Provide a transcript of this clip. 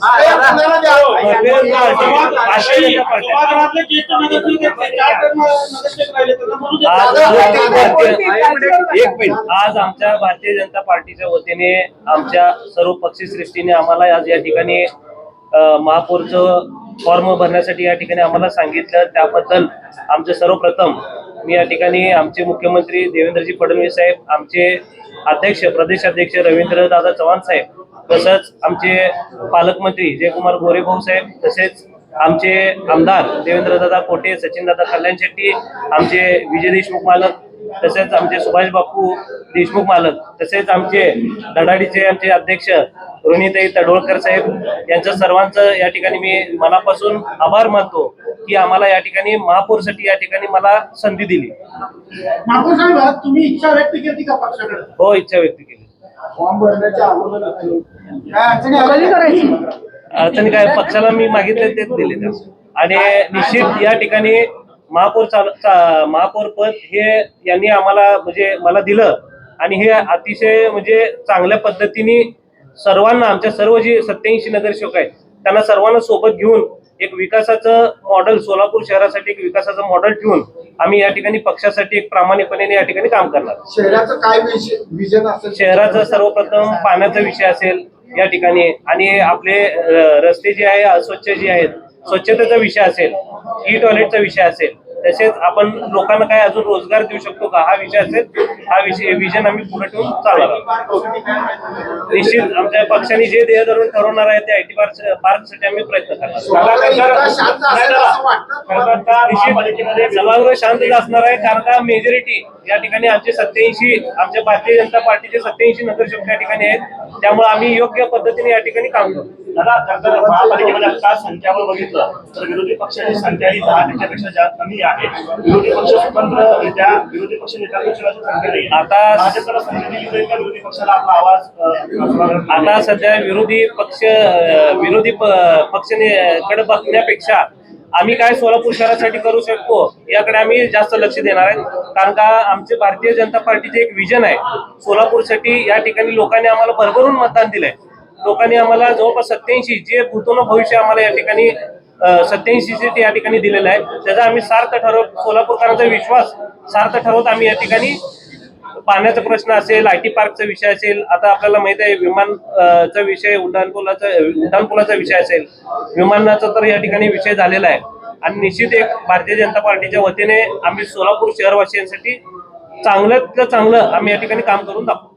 आज आमच्या भारतीय जनता पार्टीच्या वतीने आमच्या सर्व पक्षश्रेष्ठीने आम्हाला आज या ठिकाणी महापौरचं फॉर्म भरण्यासाठी या ठिकाणी आम्हाला सांगितलं, त्याबद्दल आमचे सर्वप्रथम मी या ठिकाणी आमचे मुख्यमंत्री देवेंद्रजी फडणवीस साहेब, आमचे अध्यक्ष प्रदेशाध्यक्ष रवींद्र दादा चव्हाण साहेब, तसंच आमचे पालकमंत्री जयकुमार गोरे भाऊ साहेब, तसेच आमचे आमदार देवेंद्र दादा कोटे, सचिन दादा कल्याण शेट्टी, आमचे विजय देशमुख मालक, तसेच आमचे सुभाष बापू देशमुख मालक, तसेच आमचे धडाडीचे आमचे अध्यक्ष रोहिणीताई तडवळकर साहेब, यांचं सर्वांचं या ठिकाणी मी मनापासून आभार मानतो की आम्हाला या ठिकाणी महापौरसाठी या ठिकाणी मला संधी दिली. महापौर साहेब, तुम्ही इच्छा व्यक्त केली का पक्षाकडे? हो, इच्छा व्यक्त केली. फॉर्म भरण्याच्या अगोदर अडचणी काय, पक्षाला मी मागितले तेच दिले त्या, आणि निश्चित या ठिकाणी महापौर पद हे यांनी आम्हाला म्हणजे मला दिलं, आणि हे अतिशय म्हणजे चांगल्या पद्धतीने सर्वांना, आमच्या सर्व जे 87 नगरसेवक आहेत त्यांना सर्वांना सोबत घेऊन एक विकासाचं मॉडेल, सोलापूर शहरासाठी एक विकासाचं मॉडेल ठेवून आम्ही या ठिकाणी पक्षासाठी एक प्रामाणिकपणे या ठिकाणी काम करणार. शहराचं काय विजन असेल? शहराचं सर्वप्रथम पाण्याचा विषय असेल या ठिकाणी, आणि आपले रस्ते जे आहे अस्वच्छ जे आहेत, स्वच्छतेचा विषय असेल, ई टॉयलेटचा विषय असेल, तसेच आपण लोकांना काय अजून रोजगार देऊ शकतो का हा विषय असेल, हा विषय विजन आम्ही पुढे ठेवून चालणार. निश्चित आमच्या पक्षाने जे ध्येय धरून ठरवणार आहे ते IT पार्कसाठी आम्ही प्रयत्न करणार. सभागृह शांतच असणार आहे, कारण का मेजॉरिटी या ठिकाणी आमचे 87 आमच्या भारतीय जनता पार्टीचे 87 नगरसेवक या ठिकाणी आहेत, त्यामुळे आम्ही योग्य पद्धतीने या ठिकाणी काम करू. दादा, महापालिकेमध्ये आता संख्यावर बघितलं तर विरोधी पक्षाची संख्या ही 10 पेक्षा जास्त कमी आहे. विरोधी पक्ष स्वतंत्ररित्या विरोधी पक्ष नेत्यांची संख्या नाही. आता भाजपला संधी दिली जाईल का विरोधी पक्षाला आपला आवाज? आता सध्या विरोधी पक्षाकडे बघण्यापेक्षा आम्ही काय सोलापूर शहरासाठी करू शकतो याकडे आम्ही जास्त लक्ष देणार आहे, कारण का आमचे भारतीय जनता पार्टीचे एक विजन आहे सोलापूरसाठी. या ठिकाणी लोकांनी आम्हाला भरभरून मतदान दिलंय, लोकांनी आम्हाला जवळपास 87 जे भूतपूर्व भविष्य आम्हाला या ठिकाणी 87 या ठिकाणी दिलेलं आहे, त्याचा आम्ही सार्थ ठरवत, सोलापूरकरांचा विश्वास सार्थ ठरवत आम्ही या ठिकाणी पाण्याचा प्रश्न असेल, IT पार्कचा विषय असेल, आता आपल्याला माहित आहे विमानचा विषय, उड्डाणपुलाचा विषय असेल, विमानाचा तर या ठिकाणी विषय झालेला आहे. आणि निश्चित एक भारतीय जनता पार्टीच्या वतीने आम्ही सोलापूर शहरवासियांसाठी चांगल्यातलं चांगलं आम्ही या ठिकाणी काम करून दाखवू.